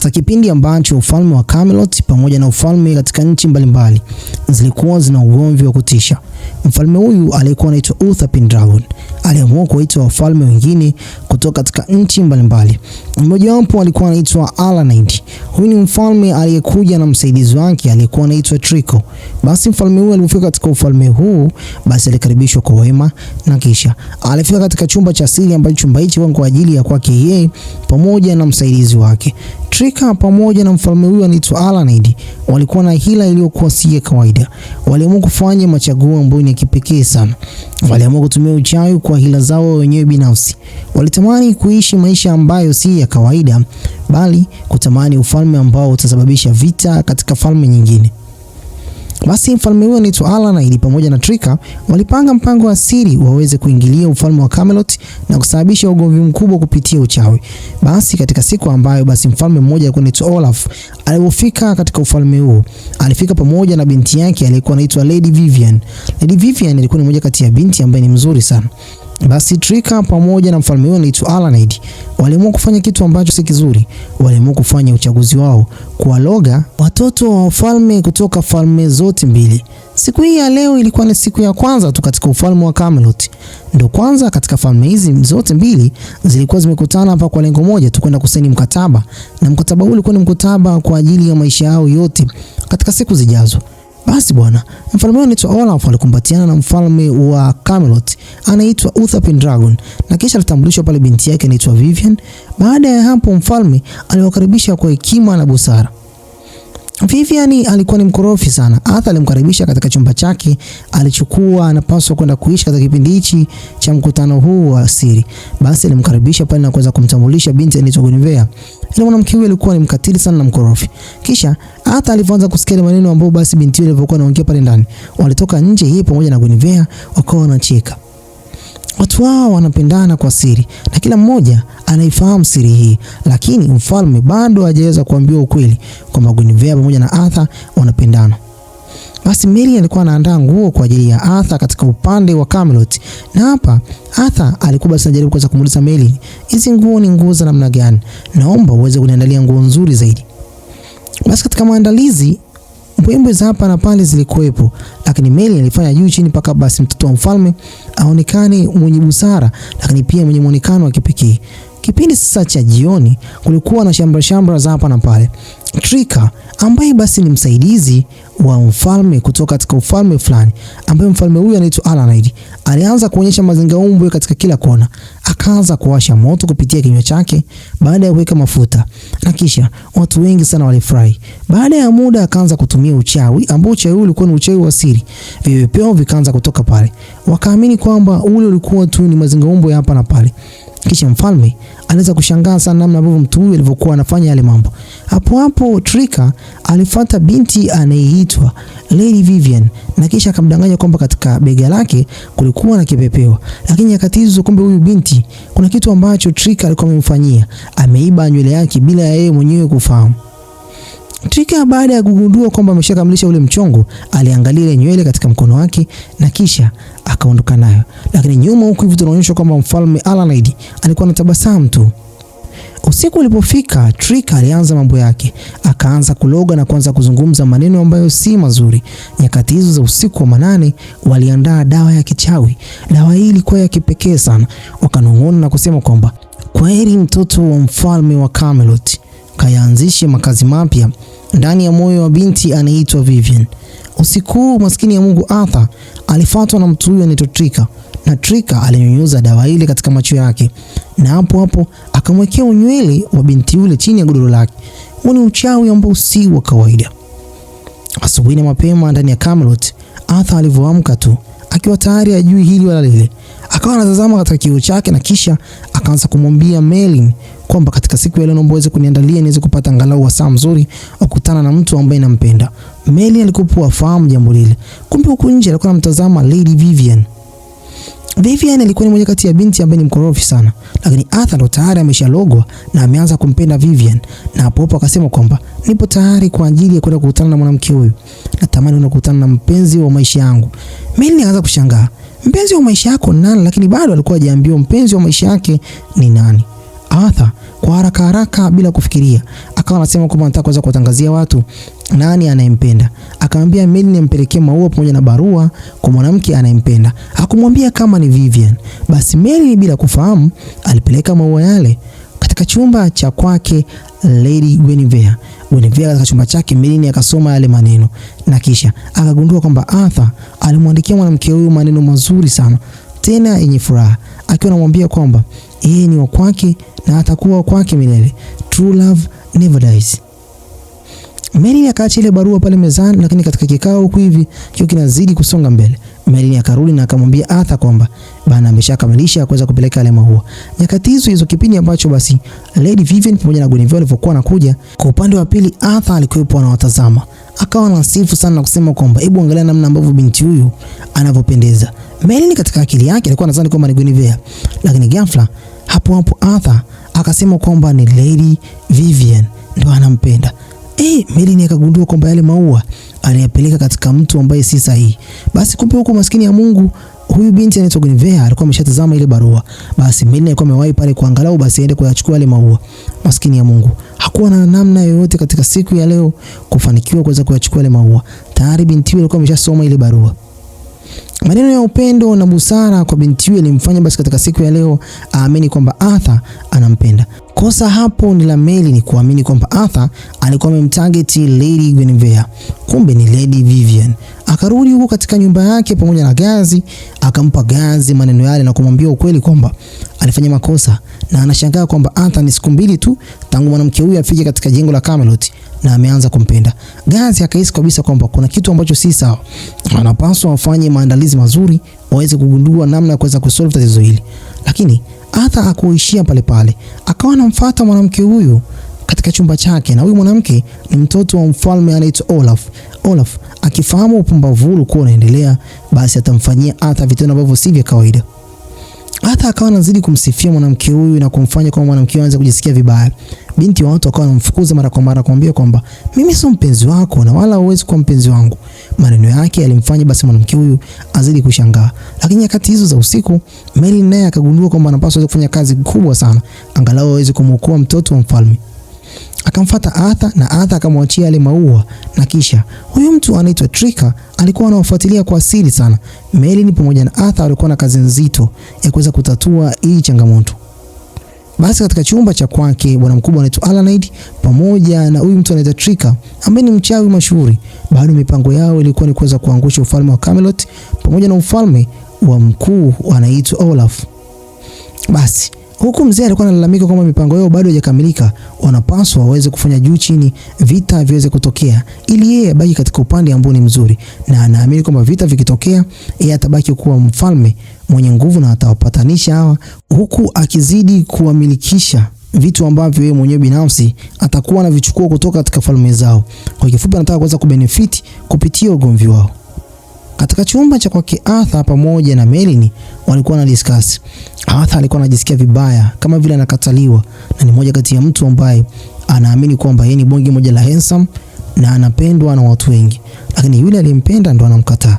Katika kipindi ambacho ufalme wa Camelot pamoja na ufalme katika nchi mbalimbali zilikuwa zina ugomvi wa kutisha, mfalme huyu aliyekuwa anaitwa Uther Pendragon aliamua kuwaita wafalme wengine kutoka katika nchi mbalimbali. Mmoja wapo alikuwa anaitwa Alanide. Huyu ni mfalme aliyekuja na msaidizi wake aliyekuwa anaitwa Trico. Basi mfalme huyu alipofika katika ufalme huu, basi alikaribishwa kwa wema na kisha alifika katika chumba cha siri ambacho chumba hicho kwa ajili ya kwake yeye pamoja na msaidizi wake. Trico pamoja na mfalme huyu anaitwa Alanide walikuwa na hila iliyokuwa si ya kawaida. Waliamua kufanya machaguo ambayo ni kipekee sana. Waliamua kutumia uchawi kwa hila zao wenyewe binafsi. Walitamani kuishi maisha ambayo si ya kawaida, bali kutamani ufalme ambao utasababisha vita katika falme nyingine. Basi mfalme huyo anaitwa Alanide pamoja na Trico walipanga mpango wa siri waweze kuingilia ufalme wa Camelot na kusababisha ugomvi mkubwa kupitia uchawi. Basi katika siku ambayo basi mfalme mmoja alikuwa anaitwa Olaf alipofika katika ufalme huo, alifika pamoja na binti yake aliyekuwa anaitwa Lady Vivian. Lady Vivian ilikuwa ni moja kati ya binti ambaye ni mzuri sana. Basi Trico pamoja na mfalme huyo anaitwa Alanide waliamua kufanya kitu ambacho si kizuri. Waliamua kufanya uchaguzi wao kuwaloga watoto wa wafalme kutoka falme zote mbili. Siku hii ya leo ilikuwa ni siku ya kwanza tu katika ufalme wa Camelot. Ndio kwanza katika falme hizi zote mbili zilikuwa zimekutana hapa kwa lengo moja tu, kwenda kusaini mkataba, na mkataba huu ulikuwa ni mkataba kwa ajili ya maisha yao yote katika siku zijazo. Basi bwana, mfalme anaitwa Olaf alikumbatiana na mfalme wa Camelot anaitwa Uther Pendragon na kisha alitambulishwa pale binti yake anaitwa Vivian. Baada ya hapo mfalme aliwakaribisha kwa hekima na busara. Vivian alikuwa ni mkorofi sana. Arthur alimkaribisha katika chumba chake alichukua anapaswa kwenda kuishi katika kipindi hichi cha mkutano huu wa siri. Basi alimkaribisha pale na kuweza kumtambulisha binti anaitwa Guinevere. Ile mwanamke huyo alikuwa ni mkatili sana na mkorofi. Kisha Arthur alianza kusikia maneno ambayo basi binti yule alivyokuwa anaongea pale ndani. Walitoka nje yeye pamoja na Guinevere wakawa wanacheka. Watu wao wanapendana kwa siri na kila mmoja anaifahamu siri hii, lakini mfalme bado hajaweza kuambiwa ukweli kwamba Guinevere pamoja na Arthur wanapendana. Basi Merlin alikuwa anaandaa nguo kwa ajili ya Arthur katika upande wa Camelot, na hapa Arthur alikuwa basi anajaribu kuweza kumuuliza Merlin, hizi nguo ni nguo za namna gani? Naomba uweze kuniandalia nguo nzuri zaidi. Basi katika maandalizi mbwembwe za hapa na pale zilikuwepo, lakini Merlin alifanya juu chini mpaka basi mtoto wa mfalme aonekane mwenye busara, lakini pia mwenye muonekano wa kipekee. Kipindi sasa cha jioni kulikuwa na shambra za hapa na pale. Trico ambaye basi ni msaidizi wa mfalme kutoka katika ufalme fulani, ambaye mfalme huyu anaitwa Alanide, alianza kuonyesha mazingaumbwe katika kila kona. Akaanza kuwasha moto kupitia kinywa chake baada ya kuweka mafuta, na kisha watu wengi sana walifurahi. Baada ya muda akaanza kutumia uchawi, ambao uchawi ulikuwa ni uchawi wa siri. Vipepeo vikaanza kutoka pale, wakaamini kwamba ule ulikuwa tu ni mazingaumbwe hapa na pale. Kisha mfalme aliweza kushangaa sana namna ambavyo mtu huyu alivyokuwa anafanya yale mambo. Hapo Trico alifuata binti anayeitwa Lady Vivian na kisha akamdanganya kwamba katika bega lake kulikuwa na kipepeo. Lakini nyakati hizo kumbe huyu binti kuna kitu ambacho Trico alikuwa amemfanyia. Ameiba nywele yake bila ya yeye mwenyewe kufahamu. Trico baada ya kugundua kwamba ameshakamilisha ule mchongo, aliangalia ile nywele katika mkono wake na kisha akaondoka nayo. Lakini nyuma huko hivi tunaonyeshwa kwamba mfalme Alanide alikuwa anatabasamu tu. Usiku ulipofika, Trico alianza mambo yake. Akaanza kuloga na kuanza kuzungumza maneno ambayo si mazuri. Nyakati hizo za usiku wa manane waliandaa dawa ya kichawi. Dawa hii ilikuwa ya kipekee sana. Wakanong'ona na kusema kwamba kweli mtoto wa mfalme wa Camelot kayaanzishe makazi mapya ndani ya moyo wa binti anaitwa Vivian. Usiku maskini ya Mungu Arthur alifuatwa na mtu huyo anaitwa Trico, na Trico alinyunyuza dawa ile katika macho yake, na hapo akamwekea unywele wa binti yule chini ya godoro lake. Huu ni uchawi ambao si wa kawaida. Asubuhi na mapema ndani ya Camelot, Arthur alivyoamka tu akiwa tayari ajui hili wala lile, akawa anatazama katika kioo chake na kisha akaanza kumwambia Merlin kwamba katika siku ya leo naomba uweze kuniandalia niweze kupata angalau wasaa mzuri wa kukutana na mtu ambaye nampenda. Merlin alikuwa afahamu jambo lile. Kumbe huko nje alikuwa anamtazama Lady Vivian. Vivian alikuwa ni mmoja kati ya binti ambaye ni mkorofi sana, lakini Arthur ndo tayari ameshalogwa na ameanza kumpenda Vivian, na hapo akasema kwamba nipo tayari kwa ajili ya kwenda kukutana na mwanamke huyu. Natamani kukutana na mpenzi wa maisha yangu. Merlin akaanza kushangaa. Mpenzi wa maisha yako nani? Lakini bado alikuwa hajaambiwa mpenzi wa maisha yake ni nani. Arthur kwa haraka bila kufikiria akawa anasema kwamba anataka kuweza kuwatangazia watu nani anayempenda. Akamwambia Melanie ampelekee maua pamoja na barua kwa mwanamke anayempenda. Hakumwambia kama ni Vivian. Basi Melanie bila kufahamu alipeleka maua yale katika chumba cha kwake Lady Guinevere. Guinevere katika chumba chake, Melanie akasoma yale maneno na kisha akagundua kwamba Arthur alimwandikia mwanamke huyu maneno mazuri sana tena yenye furaha, akiwa anamwambia kwamba yeye ni wa kwake na atakuwa wa kwake milele. True love never dies. Melanie akaacha ile barua pale mezani, lakini katika kikao huku hivi kio kinazidi kusonga mbele. Melanie akarudi na akamwambia Arthur kwamba bana ameshakamilisha kuweza kupeleka ile maua. Nyakati hizo kipindi ambacho basi Lady Vivian pamoja na Guinevere walivyokuwa nakuja, kwa upande wa pili Arthur alikuwa anawatazama. Akawa anasifu sana na kusema kwamba hebu angalia namna ambavyo binti huyu anavyopendeza. Melanie katika akili yake alikuwa anadhani kwamba ni Guinevere, lakini ghafla hapo Arthur akasema kwamba ni Lady Vivian ndio anampenda. Melanie akagundua kwamba yale maua aliyapeleka katika mtu ambaye si sahihi. Basi kumbe huko maskini ya Mungu huyu binti anaitwa Guinevere alikuwa ameshatazama ile barua. Basi Melanie alikuwa amewahi pale kuangalau basi aende kuyachukua yale maua. Maskini ya Mungu hakuwa na namna yoyote katika siku ya leo kufanikiwa kuweza kuyachukua yale maua. Tayari binti yule alikuwa ameshasoma ile barua. Maneno ya upendo na busara kwa binti yule ilimfanya basi katika siku ya leo aamini kwamba Arthur anampenda. Kosa hapo ni la Melanie kuamini kwamba Arthur alikuwa amemtarget Lady Guinevere, kumbe ni Lady Vivian. Akarudi huko katika nyumba yake pamoja na Gazi, akampa Gazi maneno yale na kumwambia ukweli kwamba alifanya makosa na anashangaa kwamba Arthur ni siku mbili tu tangu mwanamke huyu afike katika jengo la Camelot na ameanza kumpenda. Gazi akahisi kabisa kwamba kuna kitu ambacho si sawa. Anapaswa afanye maandalizi mazuri waweze kugundua namna ya kuweza kusolve tatizo hili. Lakini Arthur hakuishia pale pale. Akawa anamfuata mwanamke huyu katika chumba chake, na huyu mwanamke ni mtoto wa mfalme anaitwa Olaf. Olaf akifahamu upumbavu ulikuwa unaendelea, basi atamfanyia Arthur vitendo ambavyo si vya kawaida. Arthur akawa anazidi kumsifia mwanamke huyu na kumfanya kama mwanamke aanze kujisikia vibaya. Binti wa watu akawa anamfukuza mara kwa mara kumwambia kwamba mimi sio mpenzi wako na wala huwezi kuwa mpenzi wangu. Maneno yake yalimfanya basi mwanamke huyu azidi kushangaa. Lakini nyakati hizo za usiku, Melanie naye akagundua kwamba anapaswa kufanya kazi kubwa sana angalau aweze kumwokoa mtoto wa mfalme. Akamfuata Arthur na Arthur akamwachia yale maua, na kisha huyu mtu anaitwa Trika alikuwa anawafuatilia kwa siri sana. Melanie pamoja na Arthur walikuwa na kazi nzito ya kuweza kutatua hii changamoto. Basi katika chumba cha kwake bwana mkubwa anaitwa Alanide pamoja na huyu mtu anaitwa Trika ambaye ni mchawi mashuhuri, bado mipango yao ilikuwa ni kuweza kuangusha ufalme wa Camelot pamoja na ufalme wa mkuu anaitwa Olaf. Basi huku mzee alikuwa analalamika kwamba mipango yao bado haijakamilika, wanapaswa waweze kufanya juu chini vita viweze kutokea ili yeye abaki katika upande ambao ni mzuri, na anaamini kwamba vita vikitokea yeye atabaki kuwa mfalme mwenye nguvu na atawapatanisha hawa, huku akizidi kuwamilikisha vitu ambavyo yeye mwenyewe binafsi atakuwa anavichukua kutoka katika falme zao. Kwa kifupi anataka kuweza kubenefit kupitia ugomvi wao. Katika chumba cha kwake Arthur pamoja na Melanie walikuwa na discuss. Arthur alikuwa anajisikia vibaya kama vile anakataliwa, na ni moja kati ya mtu ambaye anaamini kwamba yeye ni bonge moja la handsome na anapendwa na watu wengi, lakini yule aliyempenda ndo anamkataa.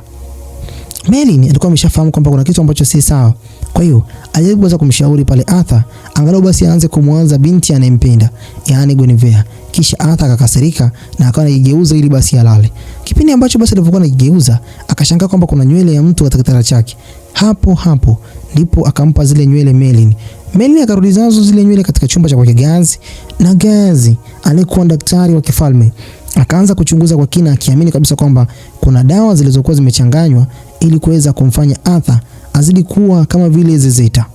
Melanie alikuwa ameshafahamu kwamba kuna kitu ambacho si sawa. Kwa hiyo alijaribu kuweza kumshauri pale Arthur angalau basi aanze kumwanza binti anayempenda, yaani Guinevere. Kisha Arthur akakasirika na akawa anajigeuza ili basi alale. Kipindi ambacho basi alipokuwa anajigeuza, akashangaa kwamba kuna nywele ya mtu katika kitanda chake. Hapo ndipo akampa zile nywele Melanie. Melanie akarudi nazo zile nywele katika chumba cha kwake Gazi, na Gazi alikuwa daktari wa kifalme. Akaanza kuchunguza kwa kina akiamini kabisa kwamba kuna dawa zilizokuwa zimechanganywa ili kuweza kumfanya Arthur azidi kuwa kama vile zezeta.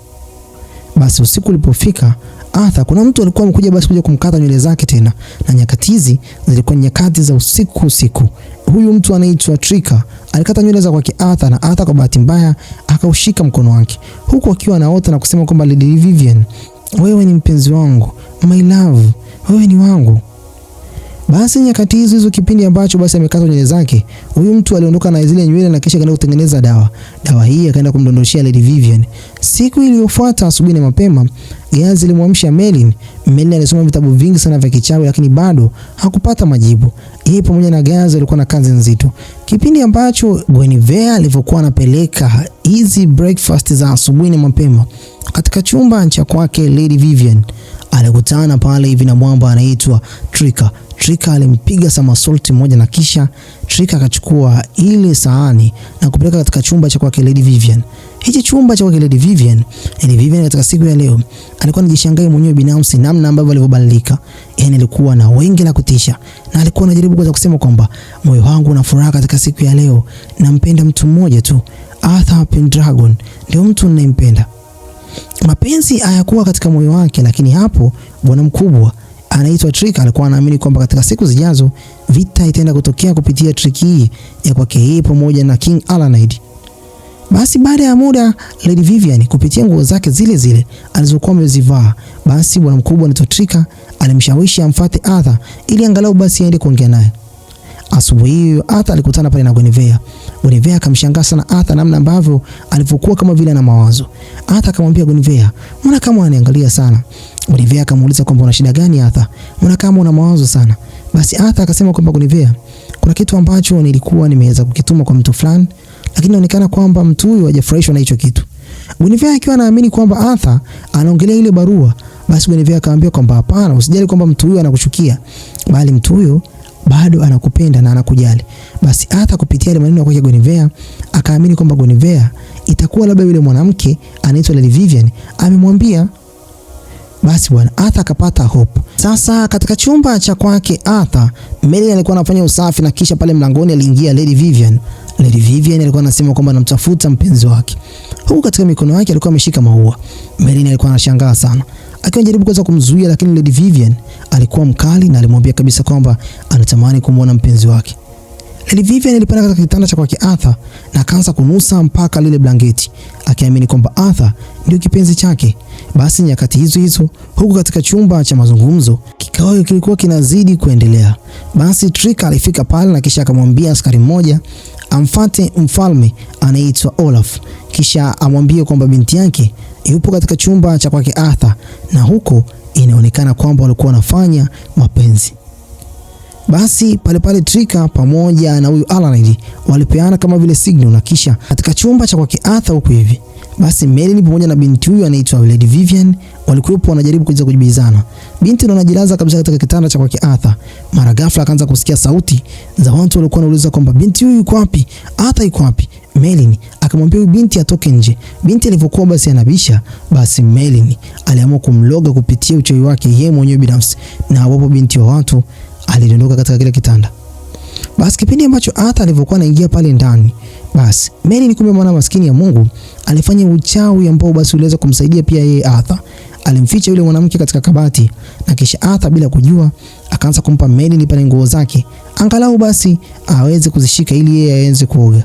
Basi usiku ulipofika, Arthur kuna mtu alikuwa amekuja basi kuja kumkata nywele zake tena, na nyakati hizi zilikuwa nyakati za usiku. Huyu mtu anaitwa Trika alikata nywele za kwake Arthur, na Arthur kwa bahati mbaya akaushika mkono wake huku akiwa anaota na kusema kwamba Lady Vivian, wewe ni mpenzi wangu, my love, wewe ni wangu. Basi nyakati hizo kipindi ambacho basi amekata nywele zake, huyu mtu aliondoka na zile nywele na kisha kaenda kutengeneza dawa. Dawa hii akaenda kumdondoshia Lady Vivian. Siku iliyofuata asubuhi na mapema, Gazi alimwamsha Melanie. Melanie alisoma vitabu vingi sana vya kichawi lakini bado hakupata majibu. Yeye pamoja na Gazi walikuwa na kazi nzito. Kipindi ambacho Guinevere alivyokuwa anapeleka hizi breakfast za asubuhi na mapema katika chumba cha kwake Lady Vivian, alikutana pale hivi na mwamba anaitwa Trika. Trika alimpiga somersault moja na kisha Trika akachukua ile sahani na kupeleka katika chumba cha kwake Lady Vivian. Hichi chumba cha kwake Lady Vivian katika siku ya leo alikuwa anajishangaa mwenyewe binafsi namna ambavyo alivyobadilika. Yaani alikuwa na wengi la kutisha na alikuwa anajaribu kuweza kusema kwamba moyo wangu una furaha katika siku ya leo, nampenda mtu mmoja tu, Arthur Pendragon, ndio mtu ninayempenda. Mapenzi hayakuwa katika moyo wake, lakini hapo bwana mkubwa anaitwa Trika alikuwa anaamini kwamba katika siku zijazo vita itaenda kutokea kupitia triki hii ya kwake yeye pamoja na King Alanide. Basi baada ya muda Lady Vivian kupitia nguo zake zile zile alizokuwa amezivaa, basi bwana mkubwa anaitwa Trika alimshawishi amfuate Arthur ili angalau basi aende kuongea naye. Asubuhi hiyo Arthur alikutana pale na Guinevere. Guinevere akamshangaa sana Arthur namna ambavyo alivyokuwa kama vile na mawazo. Arthur akamwambia Guinevere, "Mbona kama unaniangalia sana?" Guinevere akamuuliza kwamba una shida gani Arthur? "Mbona kama una mawazo sana?" Basi Arthur akasema kwamba Guinevere, "Kuna kitu ambacho nilikuwa nimeweza kukituma kwa mtu fulani, lakini inaonekana kwamba mtu huyu hajafurahishwa na hicho kitu." Guinevere akiwa anaamini kwamba Arthur anaongelea ile barua, basi Guinevere akamwambia kwamba hapana, usijali kwamba mtu huyu anakuchukia, bali mtu huyu bado anakupenda na anakujali. Basi Arthur kupitia ile maneno ya Guinevere akaamini kwamba Guinevere itakuwa labda yule mwanamke anaitwa Lady Vivian amemwambia. Basi bwana Arthur akapata hope. Sasa katika chumba cha kwake Arthur, Merlin alikuwa anafanya usafi na kisha pale mlangoni aliingia Lady Vivian. Lady Vivian alikuwa anasema kwamba anamtafuta mpenzi wake. Huku katika mikono yake alikuwa ameshika maua. Merlin alikuwa anashangaa sana, akiwa anajaribu kuweza kumzuia, lakini Lady Vivian alikuwa mkali na alimwambia kabisa kwamba anatamani kumuona mpenzi wake. Lady Vivian alipanda katika kitanda cha kwake Arthur na akaanza kunusa mpaka lile blanketi, akiamini kwamba Arthur ndio kipenzi chake. Basi nyakati hizo huku katika chumba cha mazungumzo kikao kilikuwa kinazidi kuendelea. Basi Trika alifika pale na kisha akamwambia askari mmoja amfuate mfalme anaitwa Olaf, kisha amwambie kwamba binti yake yupo katika chumba cha kwake Arthur na huko inaonekana kwamba walikuwa wanafanya mapenzi. Basi pale Trika pamoja na huyu Alanide walipeana kama vile signal na kisha katika chumba cha kwake Arthur huko hivi. Basi Merlin pamoja na binti huyu anaitwa Lady Vivian walikuwa wanajaribu kuweza kujibizana. Binti ndo anajilaza kabisa katika kitanda cha kwake Arthur. Mara ghafla akaanza kusikia sauti za watu walikuwa wanauliza kwamba binti huyu yuko wapi? Arthur yuko wapi? Merlin akamwambia huyu binti atoke nje. Binti alivyokuwa basi anabisha, basi Merlin aliamua kumloga kupitia uchawi wake yeye mwenyewe binafsi, na hapo binti wa watu alidondoka katika kile kitanda. Basi kipindi ambacho Arthur alivyokuwa anaingia pale ndani, basi Merlin kumbe mwana maskini ya Mungu alifanya uchawi ambao basi uliweza kumsaidia pia yeye Arthur. Alimficha yule mwanamke katika kabati na kisha Arthur bila kujua akaanza kumpa Merlin pale nguo zake angalau basi aweze kuzishika ili yeye aweze kuoga.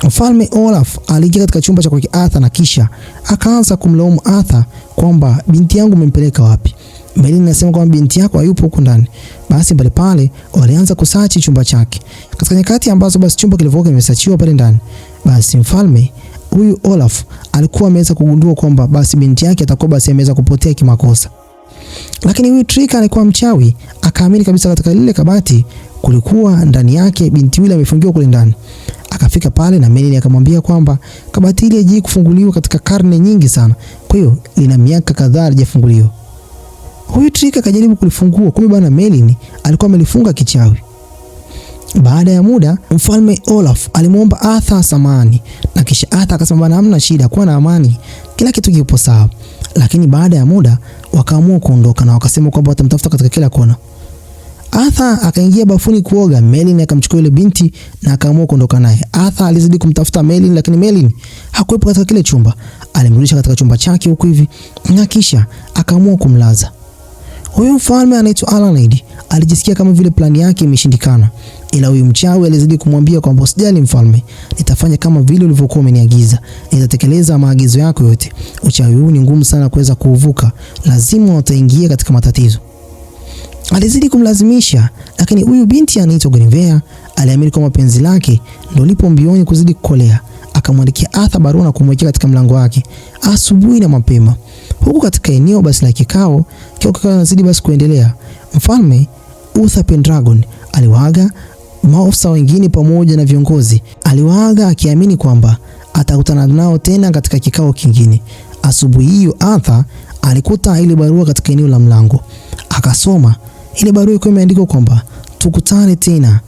Mfalme Olaf aliingia katika chumba cha kwake Arthur na kisha akaanza kumlaumu Arthur kwamba binti yangu umempeleka wapi? Merlin anasema kwamba binti yako hayupo huko ndani. Basi pale walianza kusachi chumba chake. Katika nyakati ambazo basi chumba kilivyokuwa kimesachiwa pale ndani, basi mfalme huyu Olaf alikuwa ameweza kugundua kwamba basi binti yake atakuwa basi ameweza kupotea kimakosa. Lakini huyu Trika alikuwa mchawi, akaamini kabisa katika lile kabati kulikuwa ndani yake binti yule amefungiwa kule ndani. Akafika pale na Merlin akamwambia kwamba kabati ile haijai kufunguliwa katika karne nyingi sana. Kwa hiyo lina miaka kadhaa halijafunguliwa. Huyu Trika akajaribu kulifungua, kumbe bwana Merlin alikuwa amelifunga kichawi. Baada ya muda mfalme Olaf alimuomba Arthur samani na kisha Arthur akasema bwana hamna shida, kuwa na amani, kila kitu kipo sawa. Lakini baada ya muda wakaamua kuondoka na wakasema kwamba watamtafuta katika kila kona. Arthur akaingia bafuni kuoga. Merlin akamchukua ile binti na akaamua kuondoka naye. Arthur alizidi kumtafuta Merlin, lakini Merlin hakuwepo katika kile chumba. Alimrudisha katika chumba chake huko hivi na kisha akaamua kumlaza. Huyu mfalme anaitwa Alanide alijisikia kama vile plani yake imeshindikana, ila huyu mchawi alizidi kumwambia kwamba usijali mfalme, nitafanya kama vile ulivyokuwa umeniagiza, nitatekeleza maagizo yako yote. Uchawi huu ni ngumu sana kuweza kuuvuka, lazima utaingia katika matatizo. Alizidi kumlazimisha, lakini huyu binti anaitwa Guinevere aliamini kwamba penzi lake ndio lipo mbioni kuzidi kukolea. Akamwandikia Arthur barua na kumwekea katika mlango wake asubuhi na mapema. Huku katika eneo basi la kikao kinazidi basi kuendelea. Mfalme Arthur Pendragon aliwaaga maafisa wengine pamoja na viongozi. Aliwaaga akiamini kwamba atakutana nao tena katika kikao kingine. Asubuhi hiyo Arthur alikuta ile barua katika eneo la mlango. Akasoma ile barua, ilikuwa imeandikwa kwamba tukutane tena,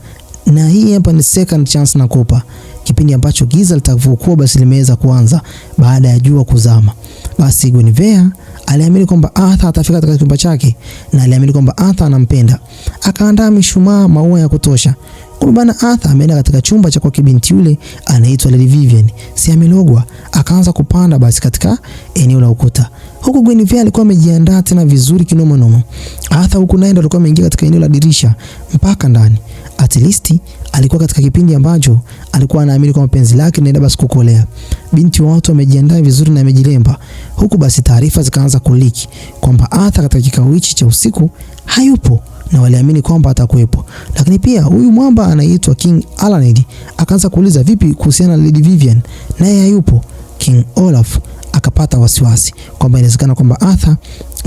na hii hapa ni second chance nakupa. Kipindi ambacho giza litakapokuwa basi limeweza kuanza baada ya jua kuzama. Basi Guinevere aliamini kwamba Arthur atafika katika chumba chake, na aliamini kwamba Arthur anampenda. Akaandaa mishumaa, maua ya kutosha. Kumbe bana Arthur ameenda katika chumba cha kwa binti yule anaitwa Lady Vivian. Si amelogwa, akaanza kupanda basi katika eneo la ukuta. Huku Guinevere alikuwa amejiandaa tena vizuri kinoma noma. Arthur huku naye ndo alikuwa ameingia katika eneo la dirisha mpaka ndani. At least alikuwa katika kipindi ambacho alikuwa anaamini kwa mapenzi lake linaenda basi kukolea. Binti wa watu amejiandaa vizuri na amejilemba. Huku basi taarifa zikaanza kuliki kwamba Arthur katika kikao hichi cha usiku hayupo, na waliamini kwamba atakuwepo. Lakini pia huyu mwamba anaitwa King Alaned akaanza kuuliza vipi kuhusiana na Lady Vivian, naye hayupo. King Olaf akapata wasiwasi kwamba inawezekana kwamba Arthur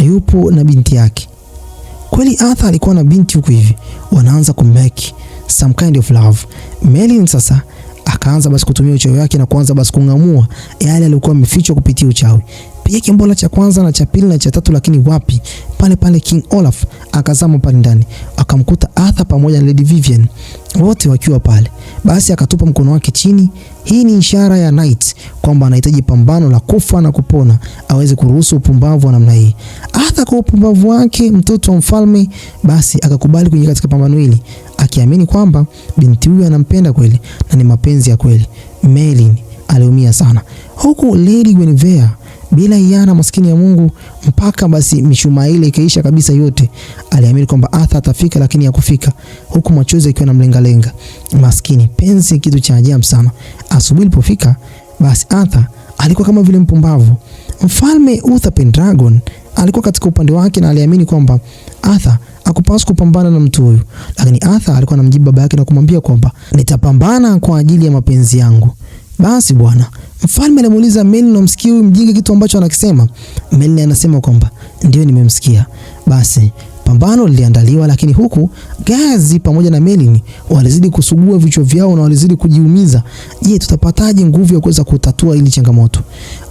yupo na binti yake. Kweli Arthur alikuwa na binti huku hivi, wanaanza kumake some kind of love. Merlin sasa akaanza basi kutumia uchawi wake na kuanza basi kungamua yale alikuwa amefichwa kupitia uchawi. Pia kimbola cha kwanza na cha pili na cha tatu, lakini wapi, pale King Olaf akazama pale ndani, akamkuta Arthur pamoja na Lady Vivian wote wakiwa pale. Basi akatupa mkono wake chini. Hii ni ishara ya Knight kwamba anahitaji pambano la kufa na kupona, aweze kuruhusu upumbavu wa namna hii. Arthur kwa upumbavu wake, mtoto wa mfalme, basi akakubali kuingia katika pambano hili, akiamini kwamba binti huyu anampenda kweli na ni mapenzi ya kweli. Merlin aliumia sana. Huku Lady Guinevere bila hiana, maskini ya Mungu, mpaka basi mishumaa ile ikaisha kabisa yote, aliamini kwamba Arthur atafika, lakini hakufika. Huku machozi akiwa na mlengalenga. Maskini penzi, kitu cha ajabu sana. Asubuhi ilipofika, basi Arthur alikuwa kama vile mpumbavu. Mfalme Uther Pendragon alikuwa katika upande wake na aliamini kwamba Arthur hakupaswa kupambana na mtu huyu, lakini Arthur alikuwa anamjibu baba yake na kumwambia kwamba nitapambana kwa ajili ya mapenzi yangu. Basi bwana, mfalme alimuuliza Merlin, unamsikia huyu mjinga kitu ambacho anakisema? Merlin anasema kwamba ndio, nimemsikia. Basi pambano liliandaliwa, lakini huku Gazi pamoja na Merlin walizidi kusugua vichwa vyao na walizidi kujiumiza. Je, tutapataje nguvu ya kuweza kutatua hili changamoto?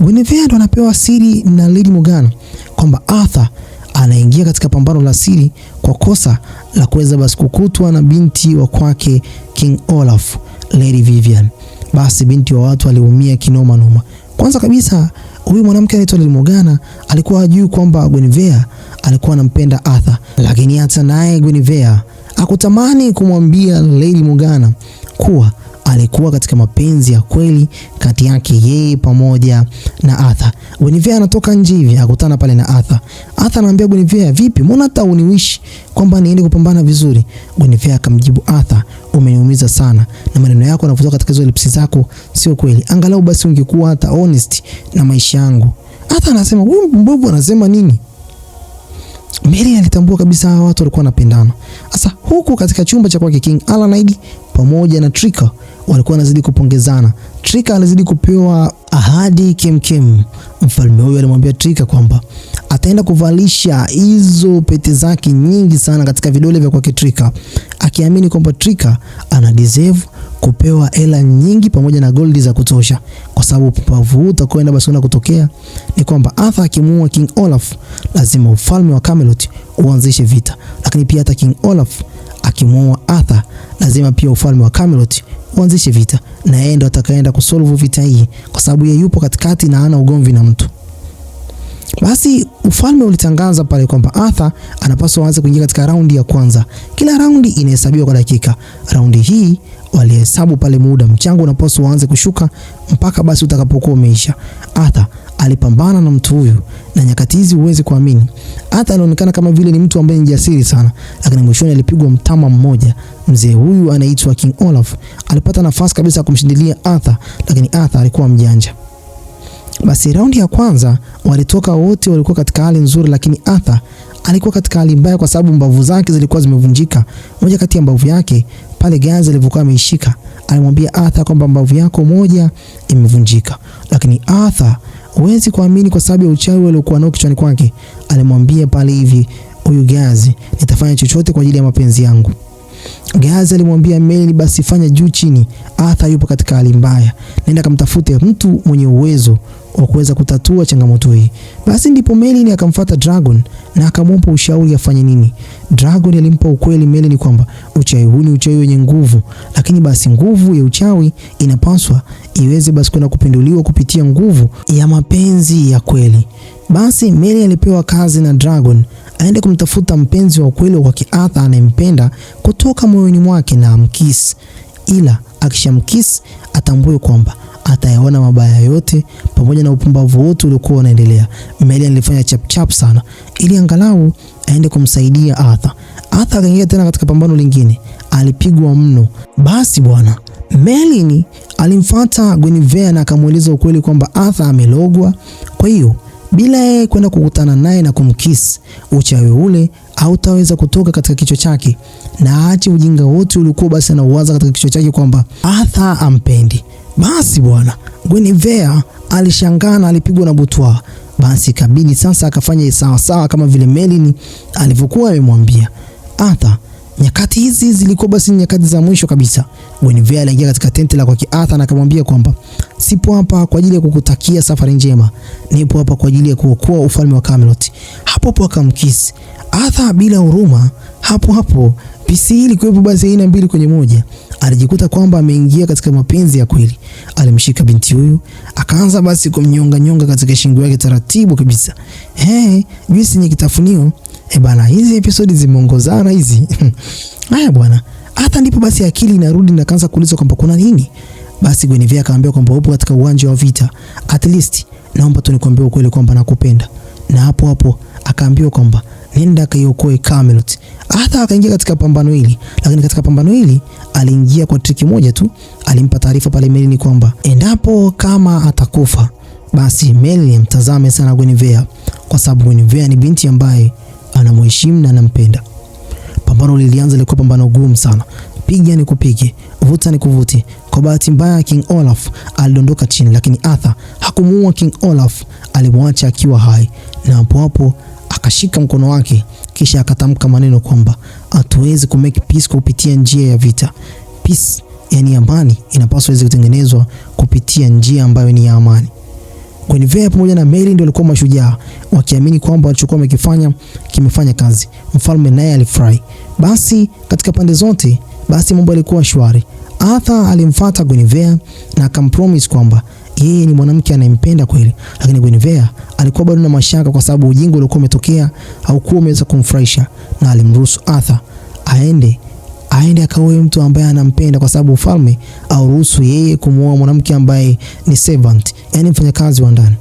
Guinevere ndo anapewa siri na Lady Morgana kwamba Arthur anaingia katika pambano la siri kwa kosa la kuweza basi kukutwa na binti wa kwake King Olaf, Lady Vivian. Basi binti wa watu aliumia kinoma noma. Kwanza kabisa huyu mwanamke anaitwa Lady Morgana alikuwa hajui kwamba Guinevere alikuwa anampenda Arthur, lakini hata naye Guinevere hakutamani kumwambia Lady Morgana kuwa alikuwa katika mapenzi ya kweli kati yake yeye pamoja na Arthur. Guinevere anatoka nje hivi akutana pale na Arthur. Arthur anamwambia Guinevere, vipi, mbona hata uniwishi kwamba niende kupambana vizuri? Guinevere akamjibu Arthur, umeniumiza sana na maneno yako yanavutoka katika hizo lips zako sio kweli. Angalau basi ungekuwa hata honest na maisha yangu. Arthur anasema, huyu mbovu anasema nini? Merlin alitambua kabisa hawa watu walikuwa wanapendana. Sasa huku katika chumba cha kwake King Alaned pamoja na Trika walikuwa wanazidi kupongezana. Trika alizidi kupewa ahadi kemkem. Mfalme huyu alimwambia Trika kwamba ataenda kuvalisha hizo pete zake nyingi sana katika vidole vya kwake Trika, akiamini kwamba Trika ana deserve kupewa hela nyingi pamoja na gold za kutosha, kwa sababu pavu utakwenda basi kutokea ni kwamba Arthur akimuua King Olaf, lazima ufalme wa Camelot uanzishe vita. Lakini pia hata King Olaf akimuua Arthur, lazima pia ufalme wa Camelot uanzishe vita, na yeye ndo atakayeenda kusolve vita hii, kwa sababu yeye yupo katikati na hana ugomvi na mtu. Basi ufalme ulitangaza pale kwamba Arthur anapaswa aanze kuingia katika raundi ya kwanza. Kila raundi inahesabiwa kwa dakika. Raundi hii walihesabu pale muda, mchango unapaswa uanze kushuka mpaka basi utakapokuwa umeisha. Arthur alipambana na mtu huyu, na nyakati hizi uweze kuamini, Arthur anaonekana kama vile ni mtu ambaye ni jasiri sana, lakini mwishoni alipigwa mtama mmoja. Mzee huyu anaitwa King Olaf alipata nafasi kabisa ya kumshindilia Arthur, lakini Arthur alikuwa mjanja. Basi raundi ya kwanza walitoka wote, walikuwa katika hali nzuri, lakini Arthur alikuwa katika hali mbaya kwa sababu mbavu zake zilikuwa zimevunjika. Moja kati ya mbavu yake pale Gazi alivyokuwa ameishika, alimwambia Arthur kwamba mbavu yako moja imevunjika. Lakini Arthur huwezi kuamini, kwa sababu ya uchawi aliokuwa nao kichwani kwake, alimwambia pale hivi, huyu Gazi, nitafanya chochote kwa ajili ya mapenzi yangu. Gazi alimwambia Merlin, basi fanya juu chini, Arthur yupo katika hali mbaya, nenda kamtafute mtu mwenye uwezo wa kuweza kutatua changamoto hii. Basi ndipo Merlin akamfuata Dragon na akamwomba ushauri afanye nini. Dragon alimpa ukweli Merlin kwamba uchawi huu ni uchawi wenye nguvu, lakini basi nguvu ya uchawi inapaswa iweze basi kwenda kupinduliwa kupitia nguvu ya mapenzi ya kweli. Basi Merlin alipewa kazi na Dragon aende kumtafuta mpenzi wa kweli wa Arthur anayempenda kutoka moyoni mwake na amkiss, ila akishamkiss atambue kwamba atayaona mabaya yote pamoja na upumbavu wote uliokuwa unaendelea. Merlin alifanya chap sana ili angalau aende kumsaidia Arthur. Arthur akaingia tena katika pambano lingine, alipigwa mno. Basi bwana, Merlin alimfuata Guinevere na akamueleza ukweli kwamba Arthur amelogwa. Kwa hiyo bila yeye kwenda kukutana naye na kumkiss, uchawi ule hautaweza kutoka katika kichwa chake, na aache ujinga wote uliokuwa basi anauwaza katika kichwa chake kwamba Arthur ampendi. Basi bwana, Guinevere alishangaa na alipigwa na butwa. Basi kabidi sasa akafanya sawa kama vile Merlin alivyokuwa amemwambia. Arthur, nyakati hizi zilikuwa basi nyakati za mwisho kabisa. Guinevere aliingia katika tenti la kwa Arthur na akamwambia kwamba sipo hapa kwa ajili ya kukutakia safari njema, nipo hapa kwa ajili ya kuokoa ufalme wa Camelot. Hapo akamkiss Arthur bila huruma. Hapo PC ilikuwepo basi aina mbili kwenye moja. Alijikuta kwamba ameingia katika mapenzi ya kweli. Alimshika binti huyu, akaanza basi kumnyonga katika shingo yake taratibu kabisa. Juisi ni kitafunio. Bana, hizi episodi zimeongozana hizi. Haya bwana. Hata ndipo basi akili inarudi na kaanza kuuliza kwamba kuna nini? Basi Guinevere akamwambia kwamba upo katika uwanja wa vita. At least naomba tu nikwambie ukweli kwamba nakupenda. Na hapo akaambiwa kwamba nenda kaiokoe Camelot. Hata akaingia katika pambano hili, lakini katika pambano hili aliingia kwa triki moja tu. Alimpa taarifa pale Merlin kwamba endapo kama atakufa, basi Merlin mtazame sana Guinevere, kwa sababu Guinevere ni binti ambaye anamheshimu na anampenda. Pambano lilianza, lilikuwa pambano gumu sana. Piga ni kupige, vuta ni kuvute. Kwa bahati mbaya King Olaf alidondoka chini, lakini Arthur hakumuua King Olaf, alimwacha akiwa hai. Na hapo akashika mkono wake kisha akatamka maneno kwamba hatuwezi ku make peace kupitia njia ya vita. Peace, yani amani, inapaswa iweze kutengenezwa kupitia njia ambayo ni ya amani. Guinevere pamoja na Merlin ndio walikuwa mashujaa, wakiamini kwamba walichokuwa wamekifanya kimefanya kazi. Mfalme naye alifurahi. Basi katika pande zote basi mambo yalikuwa shwari. Arthur alimfuata Guinevere na akampromise kwamba yeye ni mwanamke anayempenda kweli, lakini Guinevere alikuwa bado na mashaka kwa sababu ujinga uliokuwa umetokea haukuwa umeweza kumfurahisha, na alimruhusu Arthur aende akaoe mtu ambaye anampenda, kwa sababu ufalme auruhusu yeye kumuoa mwanamke ambaye ni servant, yani mfanyakazi wa ndani.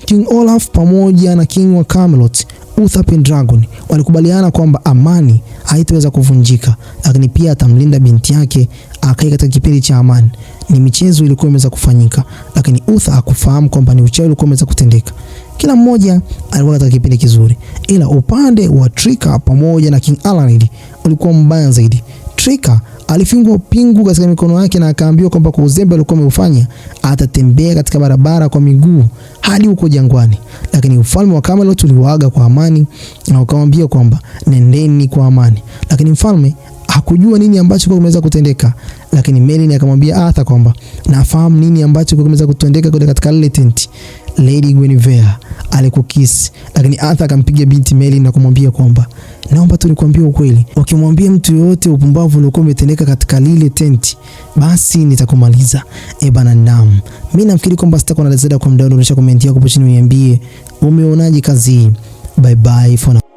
King Olaf pamoja na King wa Camelot, Uther Pendragon, walikubaliana kwamba amani haitaweza kuvunjika, lakini pia atamlinda binti yake akae katika kipindi cha amani. Ni michezo ilikuwa imeweza kufanyika, lakini Uther hakufahamu kwamba ni uchawi ulikuwa umeweza kutendeka. Kila mmoja alikuwa katika kipindi kizuri, ila upande wa Trika pamoja na King Alanid ulikuwa mbaya zaidi. Trika alifungwa pingu katika mikono yake na akaambiwa kwamba kwa uzembe alikuwa ameufanya atatembea katika barabara kwa miguu hadi huko jangwani, lakini ufalme wa Camelot uliwaaga kwa amani na ukamwambia kwamba nendeni kwa amani. Lakini mfalme hakujua nini ambacho kimeweza kutendeka, lakini Merlin akamwambia Arthur kwamba nafahamu nini ambacho kimeweza kutendeka katika ile tent. Lady Guinevere alikukiss, lakini Arthur akampiga binti Merlin na kumwambia kwamba naomba tu nikwambie ukweli, ukimwambia mtu yote upumbavu uliokuwa umetendeka katika lile tent, basi nitakumaliza. Bana, naam. Mimi nafikiri kwamba sitakuwa na zaidi kwa mdao. Unaonyesha comment yako hapo chini uniambie umeonaje kazi hii. Bye bye for now.